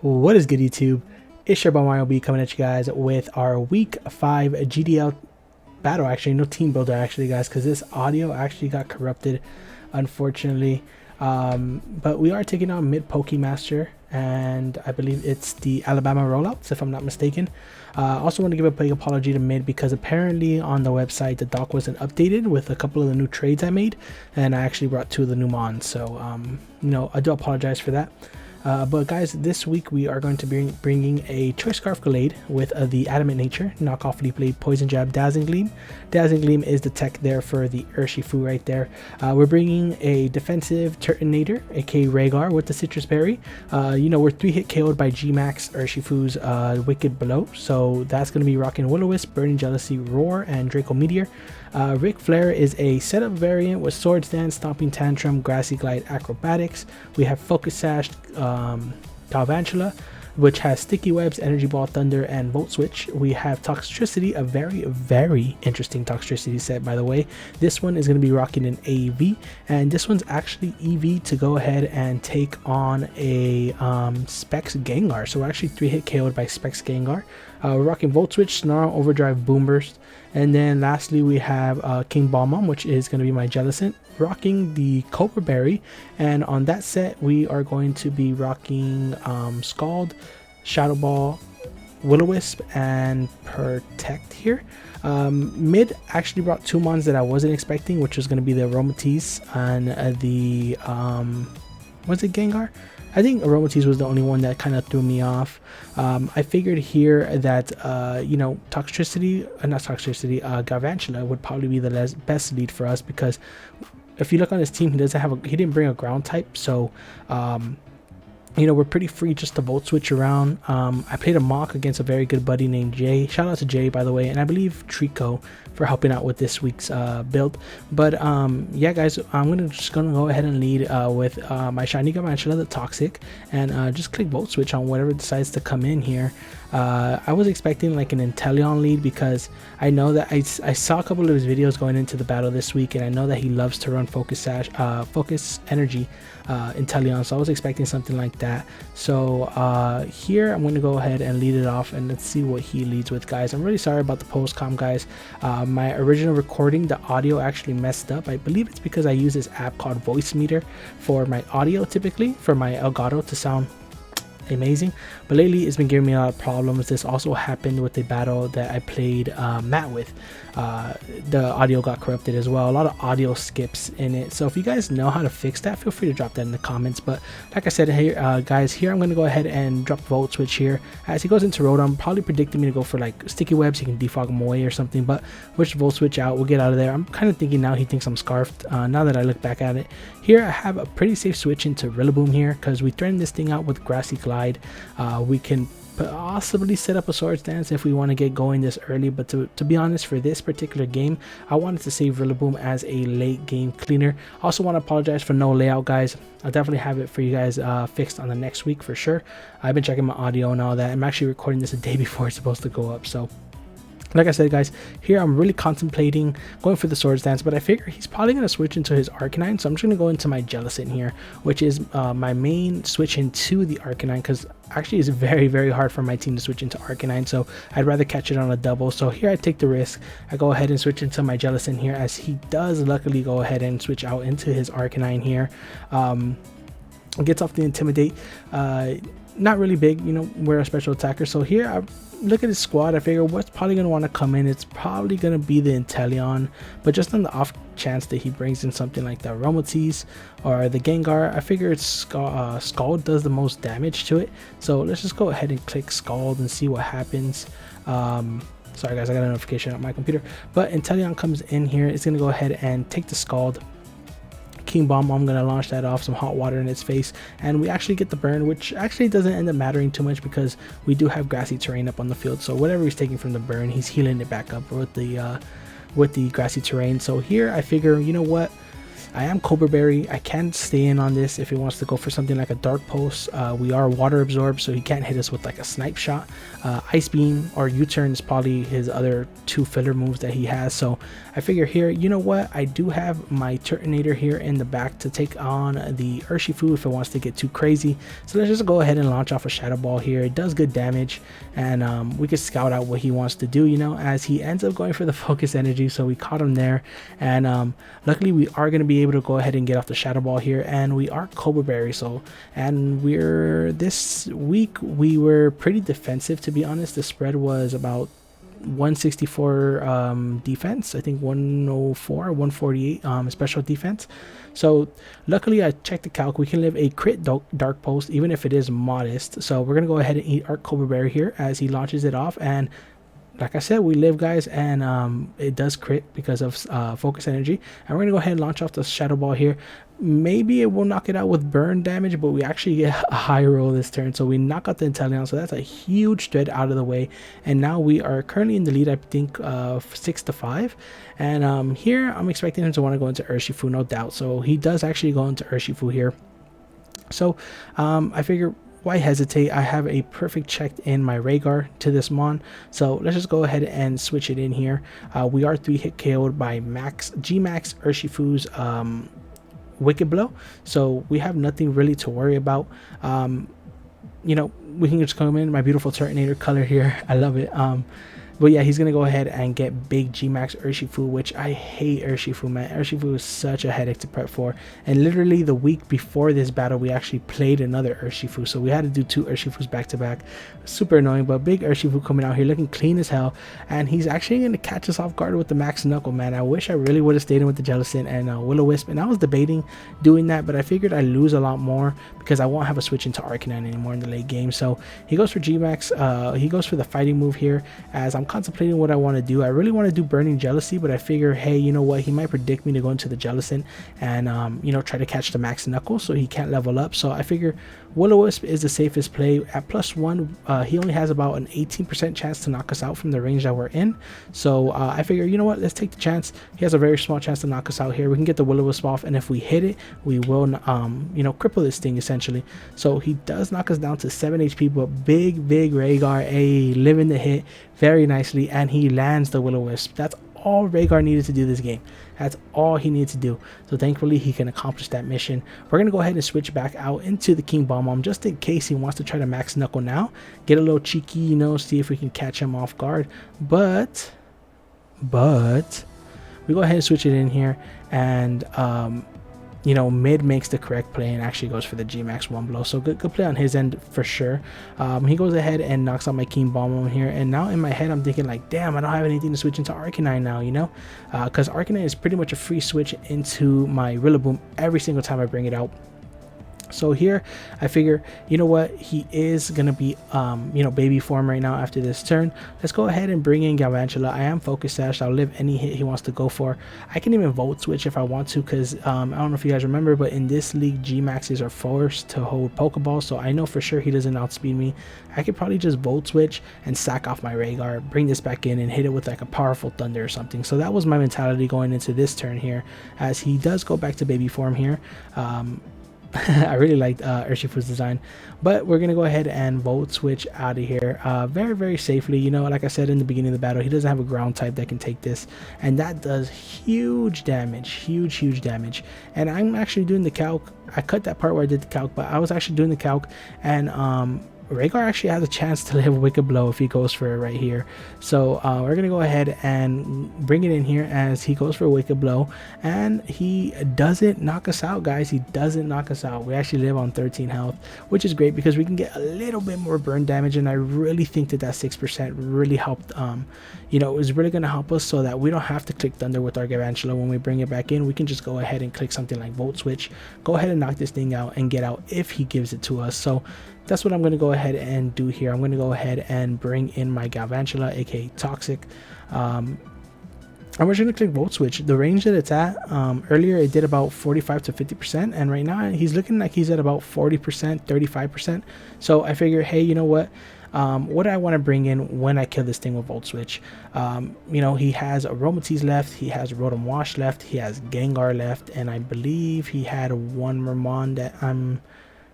What is good, YouTube? It's your boy Mario B coming at you guys with our week 5 GDL battle. Actually, no team builder actually, guys, because this audio actually got corrupted, unfortunately. But we are taking on MidPokeMaster, and I believe it's the Alabama Rollouts, if I'm not mistaken. Also want to give a big apology to Mid because apparently on the website the doc wasn't updated with a couple of the new trades I made, and I actually brought 2 of the new mons. So I do apologize for that. But guys, this week we are going to be bringing a Choice Scarf Gallade with the Adamant Nature, Knockoff Leaf Blade, Poison Jab, Dazzling Gleam. Dazzling Gleam is the tech there for the Urshifu right there. We're bringing a Defensive Turtonator, aka Rhaegar, with the Citrus Berry. We're 3-hit KO'd by G-Max Urshifu's Wicked Below, so that's going to be rocking Will-O-Wisp, Burning Jealousy, Roar, and Draco Meteor. Ric Flair is a setup variant with Swords Dance, Stomping Tantrum, Grassy Glide, Acrobatics. We have Focus Sash, Galvantula, which has Sticky Webs, Energy Ball, Thunder, and Volt Switch. We have Toxtricity, a very interesting Toxtricity set, by the way. This one is going to be rocking an AV, and this one's actually EV to go ahead and take on a Specs Gengar. So we're actually 3-hit KO'd by Specs Gengar. We're rocking Volt Switch, Snarl, Overdrive, Boom Burst. And then lastly we have King Balmum, which is going to be my Jellicent, rocking the Cobra Berry. And on that set we are going to be rocking Scald, Shadow Ball, Will-O-Wisp, and Protect here. Mid actually brought 2 mons that I wasn't expecting, which was going to be the Aromatisse and the was it Gengar? I think Aromatisse was the only one that kind of threw me off. I figured here that Galvantula would probably be the best lead for us, because if you look on his team, he didn't bring a ground type, so we're pretty free just to Volt Switch around. I played a mock against a very good buddy named Jay. Shout out to Jay, by the way, and I believe Trico for helping out with this week's build. But yeah, guys, I'm just gonna go ahead and lead with my shiny Galvantula, the Toxic, and just click Volt Switch on whatever decides to come in here. I was expecting like an Inteleon lead, because I know that I saw a couple of his videos going into the battle this week, and I know that he loves to run Focus Sash, Focus Energy Inteleon, so I was expecting something like that. So here I'm going to go ahead and lead it off, and let's see what he leads with, guys. I'm really sorry about the post-com, guys. My original recording, the audio actually messed up. I believe it's because I use this app called Voice Meter for my audio, typically for my Elgato to sound amazing, but lately it's been giving me a lot of problems. This also happened with the battle that I played Matt with. The audio got corrupted as well, a lot of audio skips in it. So if you guys know how to fix that, feel free to drop that in the comments. But like I said, here guys, here I'm going to go ahead and drop Volt Switch here. As he goes into Rotom, probably predicting me to go for like Sticky Webs, he can defog him away or something, but we'll just Volt Switch out, we'll get out of there. I'm kind of thinking now he thinks I'm Scarfed. Now that I look back at it, here I have a pretty safe switch into Rillaboom here, because we threatened this thing out with Grassy Glide. We can possibly set up a Swords Dance if we want to get going this early, but to be honest, for this particular game I wanted to save Rillaboom as a late game cleaner. Also want to apologize for no layout, guys. I'll definitely have it for you guys fixed on the next week for sure. I've been checking my audio and all that. I'm actually recording this a day before it's supposed to go up, so like I said, guys, here I'm really contemplating going for the Swords Dance, but I figure he's probably going to switch into his Arcanine, so I'm just going to go into my Jellicent here, which is my main switch into the Arcanine, because actually it's very hard for my team to switch into Arcanine, so I'd rather catch it on a double. So here I take the risk. I go ahead and switch into my Jellicent here, as he does luckily go ahead and switch out into his Arcanine here. Gets off the Intimidate. Not really big, we're a special attacker. So here I look at his squad, I figure what's probably going to want to come in, it's probably going to be the Inteleon, but just on the off chance that he brings in something like the Aromatisse or the Gengar, I figure it's Scald does the most damage to it. So let's just go ahead and click Scald and see what happens. Sorry guys, I got a notification on my computer, but Inteleon comes in here. It's going to go ahead and take the Scald. King Bomb, I'm going to launch that off, some hot water in its face, and we actually get the burn, which actually doesn't end up mattering too much because we do have grassy terrain up on the field. So whatever he's taking from the burn, he's healing it back up with the grassy terrain. So here I figure, you know what, I am Cobra Berry. I can stay in on this if he wants to go for something like a Dark Pulse. We are water absorbed, so he can't hit us with like a snipe shot. Ice Beam or U-turn is probably his other 2 filler moves that he has. So I figure here, you know what, I do have my Turtonator here in the back to take on the Urshifu if it wants to get too crazy. So let's just go ahead and launch off a Shadow Ball here. It does good damage, and we can scout out what he wants to do, you know, as he ends up going for the Focus Energy. So we caught him there, and luckily we are going to be able to go ahead and get off the Shadow Ball here, and we are Cobra Berry. So, and this week we were pretty defensive, to be honest. The spread was about 164 defense, I think 104 148 special defense. So luckily I checked the calc, we can live a crit Dark Pulse even if it is modest. So we're gonna go ahead and eat our Cobra Berry here as he launches it off, and like I said, we live, guys, and it does crit because of Focus Energy. And we're gonna go ahead and launch off the Shadow Ball here. Maybe it will knock it out with burn damage, but we actually get a high roll this turn, so we knock out the Inteleon. So that's a huge threat out of the way, and now we are currently in the lead, I think 6-5. And here I'm expecting him to want to go into Urshifu, no doubt. So he does actually go into Urshifu here. So I figure, why hesitate? I have a perfect check in my Rhaegar to this Mon, so let's just go ahead and switch it in here. We are 3-hit KO'd by G-Max Urshifu's Wicked Blow, so we have nothing really to worry about. You know, we can just come in my beautiful Turtonator color here. I love it. But yeah, he's gonna go ahead and get big G-Max Urshifu, which I hate Urshifu, man. Urshifu is such a headache to prep for. And literally the week before this battle, we actually played another Urshifu, so we had to do 2 Urshifus back to back. Super annoying, but big Urshifu coming out here looking clean as hell, and he's actually gonna catch us off guard with the Max Knuckle, man. I wish I really would have stayed in with the Jellicent and Will-O-Wisp, and I was debating doing that, but I figured I lose a lot more because I won't have a switch into Arcanine anymore in the late game. So he goes for G-Max. He goes for the fighting move here, as I'm contemplating what I want to do. I really want to do Burning Jealousy, but I figure, hey, you know what, he might predict me to go into the Jellicent and you know, try to catch the Max Knuckle so he can't level up. So I figure Will-O-Wisp is the safest play at +1. He only has about an 18% chance to knock us out from the range that we're in. So I figure, you know what, let's take the chance. He has a very small chance to knock us out here. We can get the Will-O-Wisp off, and if we hit it, we will you know, cripple this thing essentially. So he does knock us down to 7 HP, but big Rhaegar, living the hit very nicely, and he lands the Will-O-Wisp. That's all Rhaegar needed to do this game. That's all he needed to do. So thankfully he can accomplish that mission. We're gonna go ahead and switch back out into the King Bomb just in case he wants to try to Max Knuckle now, get a little cheeky, you know, see if we can catch him off guard. But we go ahead and switch it in here, and you know, mid makes the correct play and actually goes for the G-Max 1 blow. So good play on his end for sure. He goes ahead and knocks out my King Bomb here, and now in my head I'm thinking like, damn, I don't have anything to switch into Arcanine now, you know, because Arcanine is pretty much a free switch into my Rillaboom every single time I bring it out. So here I figure, you know what, he is gonna be you know, baby form right now after this turn. Let's go ahead and bring in Galvantula. I am Focus Sash. I'll live any hit he wants to go for. I can even Volt Switch if I want to, because I don't know if you guys remember, but in this league G-Maxes are forced to hold Pokeballs, so I know for sure he doesn't outspeed me. I could probably just Volt Switch and sack off my Rhaegar, bring this back in and hit it with like a powerful Thunder or something. So that was my mentality going into this turn here, as he does go back to baby form here. I really liked Urshifu's design, but we're gonna go ahead and Volt Switch out of here very safely. You know, like I said in the beginning of the battle, he doesn't have a ground type that can take this, and that does huge damage, huge damage. And I'm actually doing the calc. I cut that part where I did the calc, but I was actually doing the calc, and Rhaegar actually has a chance to live Wicked Blow if he goes for it right here. So we're gonna go ahead and bring it in here as he goes for Wicked Blow, and he doesn't knock us out, guys. He doesn't knock us out. We actually live on 13 health, which is great because we can get a little bit more burn damage, and I really think that 6% really helped. You know, it was really gonna help us so that we don't have to click Thunder with our Galvantula when we bring it back in. We can just go ahead and click something like Volt Switch, go ahead and knock this thing out and get out if he gives it to us. So that's what I'm going to go ahead and do here. I'm going to go ahead and bring in my Galvantula, aka Toxic. And we're just going to click Volt Switch. The range that it's at, earlier it did about 45 to 50%, and right now he's looking like he's at about 40%, 35%. So I figure, hey, you know what? what I want to bring in when I kill this thing with Volt Switch. You know, he has Aromatisse left, he has Rotom Wash left, he has Gengar left, and I believe he had one Mermon that I'm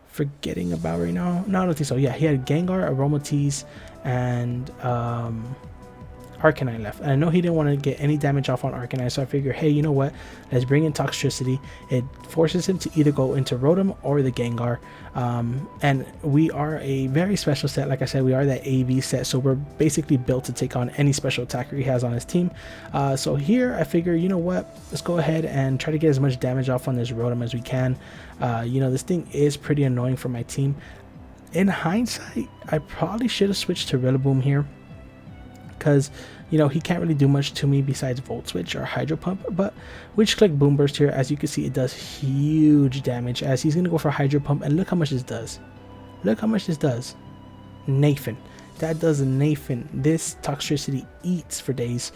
forgetting about right now. No, I don't think so. Yeah, he had Gengar, Aromatisse, and Arcanine left. And I know he didn't want to get any damage off on Arcanine, so I figured, hey, you know what, let's bring in Toxtricity. It forces him to either go into Rotom or the Gengar. And we are a very special set. Like I said, we are that AV set, so we're basically built to take on any special attacker he has on his team. So here I figure, you know what, let's go ahead and try to get as much damage off on this Rotom as we can. You know, this thing is pretty annoying for my team. In hindsight, I probably should have switched to Rillaboom here, because you know he can't really do much to me besides Volt Switch or Hydro Pump. But we just click Boom Burst here. As you can see, it does huge damage as he's gonna go for Hydro Pump, and look how much this does. Look how much this does. Nathan, that does Nathan. This Toxtricity eats for days.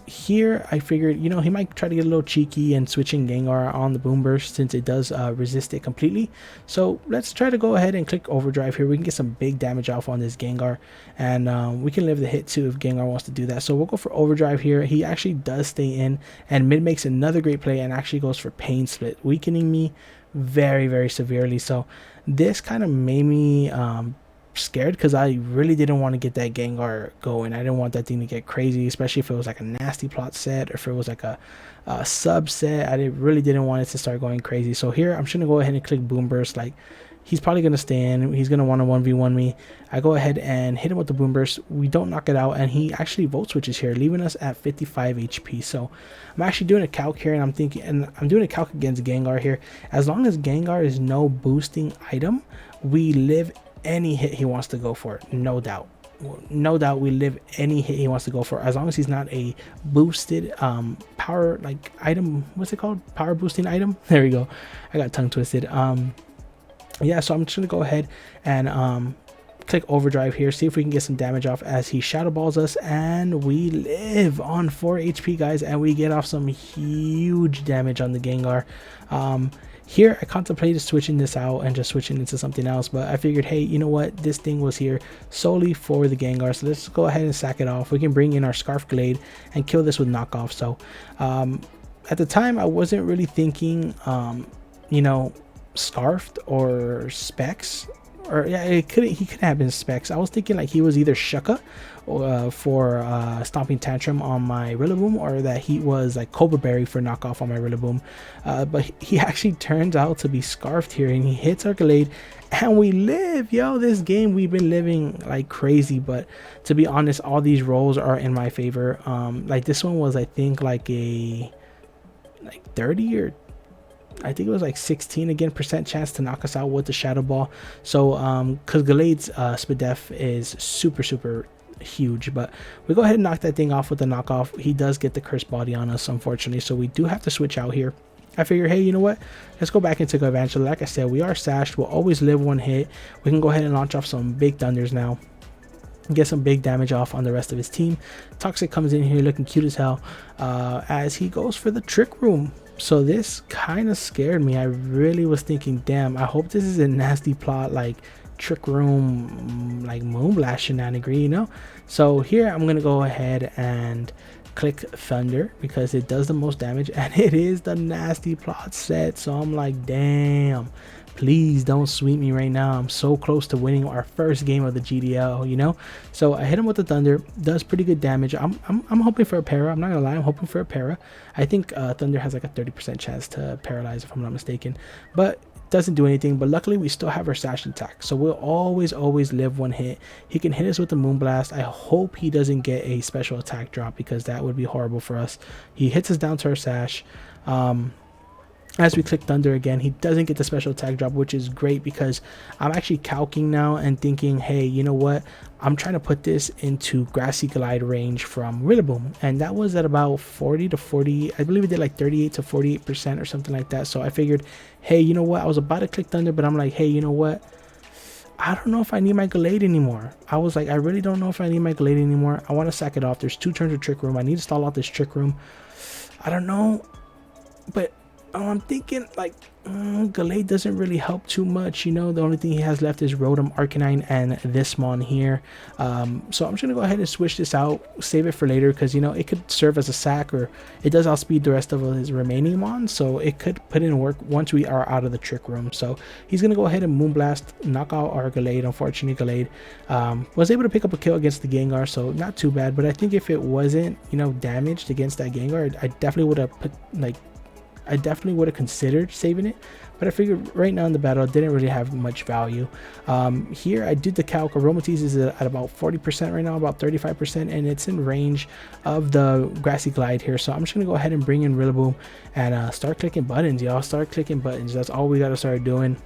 Here I figured, you know, he might try to get a little cheeky and switching Gengar on the Boom Burst, since it does resist it completely. So let's try to go ahead and click Overdrive here. We can get some big damage off on this Gengar, and we can live the hit too if Gengar wants to do that. So we'll go for Overdrive here. He actually does stay in, and Mid makes another great play and actually goes for Pain Split, weakening me very, very severely. So this kind of made me scared, because I really didn't want to get that Gengar going. I didn't want that thing to get crazy, especially if it was like a nasty plot set or if it was like a subset. I really didn't want it to start going crazy. So here I'm just gonna go ahead and click Boom Burst. Like, he's probably gonna stay in, he's gonna want to 1v1 me. I go ahead and hit him with the Boom Burst. We don't knock it out, and he actually Volt Switches here, leaving us at 55 HP. So I'm actually doing a calc here, and I'm thinking, and I'm doing a calc against Gengar here. As long as Gengar is no boosting item, we live any hit he wants to go for, no doubt. No doubt we live any hit he wants to go for, as long as he's not a boosted power like item. What's it called? Power boosting item. There we go, I got tongue twisted. Yeah, so I'm just gonna go ahead and click Overdrive here, see if we can get some damage off as he Shadow Balls us, and we live on 4 HP, guys, and we get off some huge damage on the Gengar. Here I contemplated switching this out and just switching into something else, but I figured, hey, you know what, this thing was here solely for the Gengar, so let's go ahead and sack it off. We can bring in our Scarf Glade and kill this with knockoff. So at the time I wasn't really thinking you know, Scarfed or Specs, or yeah, he could have been Specs. I was thinking like he was either Shucka for Stomping Tantrum on my Rillaboom, or that he was like Cobra Berry for knockoff on my Rillaboom. But he actually turns out to be Scarfed here, and he hits our Glade, and we live. Yo, this game we've been living like crazy. But to be honest, all these rolls are in my favor. Like this one was, I think, like a 30 or I think it was like 16 again % chance to knock us out with the Shadow Ball. So because Glade's Spadef is super huge, but we go ahead and knock that thing off with the knockoff. He does get the Cursed Body on us, unfortunately, so we do have to switch out here. I figure, hey, you know what, let's go back and take advantage. Like I said, we are sashed, we'll always live one hit. We can go ahead and launch off some big thunders now, get some big damage off on the rest of his team. Toxic comes in here looking cute as hell as he goes for the Trick Room. So this kind of scared me. I really was thinking, damn, I hope this is a nasty plot like Trick Room, like Moonblast shenanigan, you know. So here I'm gonna go ahead and click Thunder because it does the most damage, and it is the nasty plot set. So I'm like, damn, please don't sweep me right now. I'm so close to winning our first game of the GDL, you know. So I hit him with the Thunder, does pretty good damage. I'm hoping for a para. I'm not gonna lie, I'm hoping for a para. I think Thunder has like a 30% chance to paralyze, if I'm not mistaken, but doesn't do anything. But luckily we still have our Sash attack, so we'll always live one hit. He can hit us with the Moonblast. I hope he doesn't get a special attack drop, because that would be horrible for us. He hits us down to our Sash. As we click Thunder again, he doesn't get the special attack drop, which is great because I'm actually calcing now and thinking, hey, you know what, I'm trying to put this into Grassy Glide range from Rillaboom, and that was at about 40 to 40, I believe it did like 38 to 48% or something like that. So I figured, hey, you know what, I was about to click Thunder, but I'm like, hey, you know what, I don't know if I need my Glade anymore. I was like, I really don't know if I need my Glade anymore. I want to sack it off. There's 2 turns of Trick Room. I need to stall out this Trick Room. I don't know, but I'm thinking like Gallade doesn't really help too much. You know, the only thing he has left is Rotom, Arcanine, and this Mon here. So I'm just gonna go ahead and switch this out, save it for later, because you know it could serve as a sack, or it does outspeed the rest of his remaining Mons, so it could put in work once we are out of the trick room. So he's gonna go ahead and Moonblast, knock out our Gallade. Unfortunately, Gallade was able to pick up a kill against the Gengar, so not too bad. But I think if it wasn't, you know, damaged against that Gengar, I definitely would have put like. I definitely would have considered saving it, but I figured right now in the battle it didn't really have much value. Here I did the calc. Aromatisse is at about 40% right now, about 35%, and it's in range of the Grassy Glide here. So I'm just gonna go ahead and bring in Rillaboom and start clicking buttons, y'all. Start clicking buttons. That's all we gotta start doing.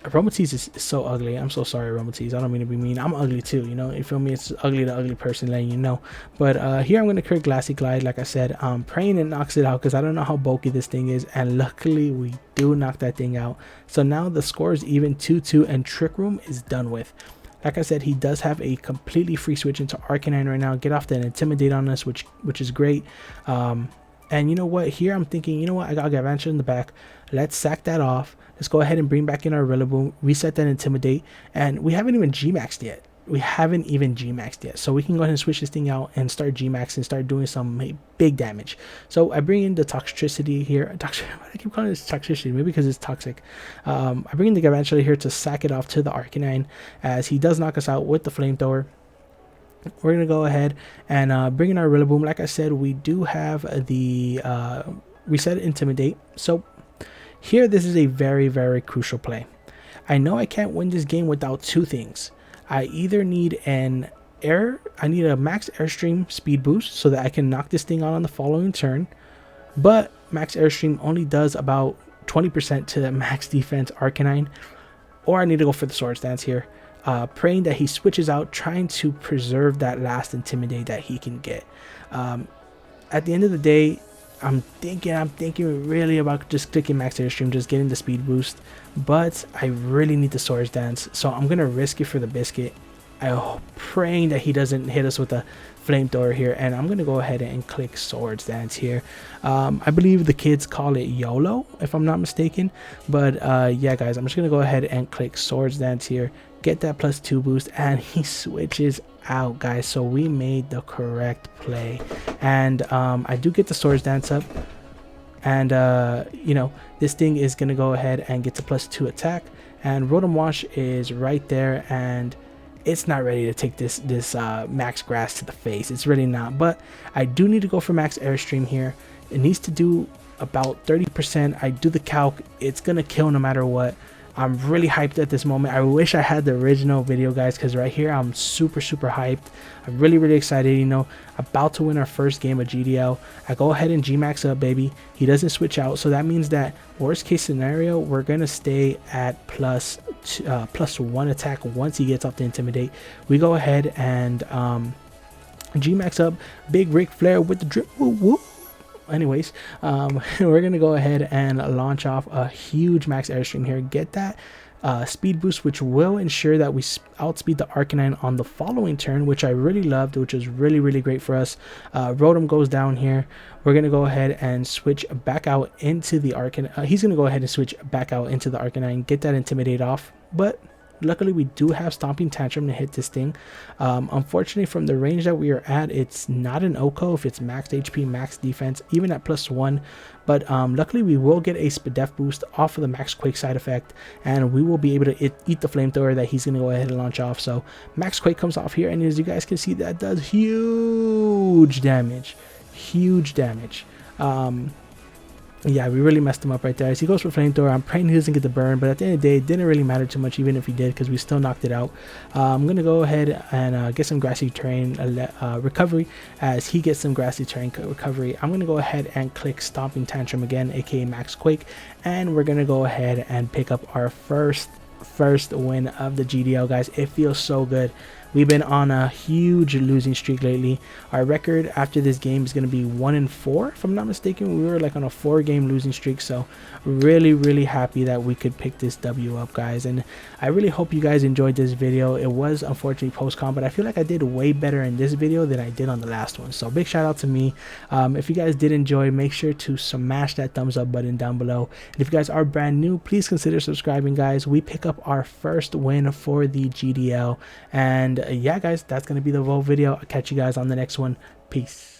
Aromatisse is so ugly. I'm so sorry, Aromatisse. I don't mean to be mean. I'm ugly too, you know. You feel me? It's ugly, the ugly person, letting you know. But here I'm going to create Glassy Glide, like I said. Praying it knocks it out because I don't know how bulky this thing is. And luckily, we do knock that thing out. So now the score is even 2-2 and Trick Room is done with. Like I said, he does have a completely free switch into Arcanine right now. Get off that Intimidate on us, which is great. And you know what? Here I'm thinking, you know what? I got Gavancia in the back. Let's sack that off. Let's go ahead and bring back in our Rillaboom, reset that Intimidate, and we haven't even G-Maxed yet. We haven't even G-Maxed yet. So we can go ahead and switch this thing out and start G-Max and start doing some big damage. So I bring in the Toxicity here. I keep calling this Toxicity, maybe because it's toxic. I bring in the Gavancia here to sack it off to the Arcanine as he does knock us out with the Flamethrower. We're going to go ahead and bring in our Rillaboom. Like I said, we do have the reset Intimidate. So here, this is a very, very crucial play. I know I can't win this game without two things. I either need a max Airstream speed boost so that I can knock this thing out on the following turn, but max Airstream only does about 20% to max defense Arcanine, or I need to go for the Swords Dance here, praying that he switches out, trying to preserve that last Intimidate that he can get. At the end of the day, I'm thinking really about just clicking max Airstream, just getting the speed boost, but I really need the Swords Dance, so I'm gonna risk it for the biscuit. I'm praying that he doesn't hit us with a Flamethrower here, and I'm gonna go ahead and click Swords Dance here. I believe the kids call it YOLO, if I'm not mistaken, but yeah guys, I'm just gonna go ahead and click Swords Dance here, get that +2 boost, and he switches out, guys. So we made the correct play, and I do get the Swords Dance up, and you know, this thing is gonna go ahead and get to +2 attack, and Rotom Wash is right there, and it's not ready to take this max grass to the face. It's really not, but I do need to go for max Airstream here. It needs to do about 30%. I do the calc, it's gonna kill no matter what. I'm really hyped at this moment. I wish I had the original video, guys, because right here I'm super hyped. I'm really excited, you know, about to win our first game of GDL. I go ahead and G-Max up, baby. He doesn't switch out, so that means that worst case scenario, we're gonna stay at +1 attack once he gets off the Intimidate. We go ahead and G-Max up, big Ric Flair with the drip. Woo woo. Anyways, we're gonna go ahead and launch off a huge max Airstream here, get that speed boost, which will ensure that we outspeed the Arcanine on the following turn, which I really loved, which is really great for us. Rotom goes down here. We're gonna go ahead and switch back out into the Arcanine. He's gonna go ahead and switch back out into the Arcanine, get that Intimidate off, but luckily we do have Stomping Tantrum to hit this thing. Unfortunately, from the range that we are at, it's not an OHKO if it's max HP, max defense, even at +1, but luckily we will get a Spadef boost off of the max Quake side effect, and we will be able to eat the Flamethrower that he's going to go ahead and launch off. So max Quake comes off here, and as you guys can see, that does huge damage. Yeah, we really messed him up right there. As he goes for Flamethrower, I'm praying he doesn't get the burn, but at the end of the day, it didn't really matter too much, even if he did, because we still knocked it out. I'm going to go ahead and get some Grassy Terrain recovery. As he gets some Grassy Terrain recovery, I'm going to go ahead and click Stomping Tantrum again, aka Max Quake, and we're going to go ahead and pick up our first win of the GDL, guys. It feels so good. we've been on a huge losing streak lately. Our record after this game is going to be 1-4 if I'm not mistaken. We were like on a 4-game losing streak, so really happy that we could pick this W up, guys. And I really hope you guys enjoyed this video. It was unfortunately post-con, but I feel like I did way better in this video than I did on the last one, so big shout out to me. If you guys did enjoy, make sure to smash that thumbs up button down below, and if you guys are brand new, please consider subscribing, guys. We pick up our first win for the GDL, and yeah guys, that's gonna be the whole video. I'll catch you guys on the next one. Peace.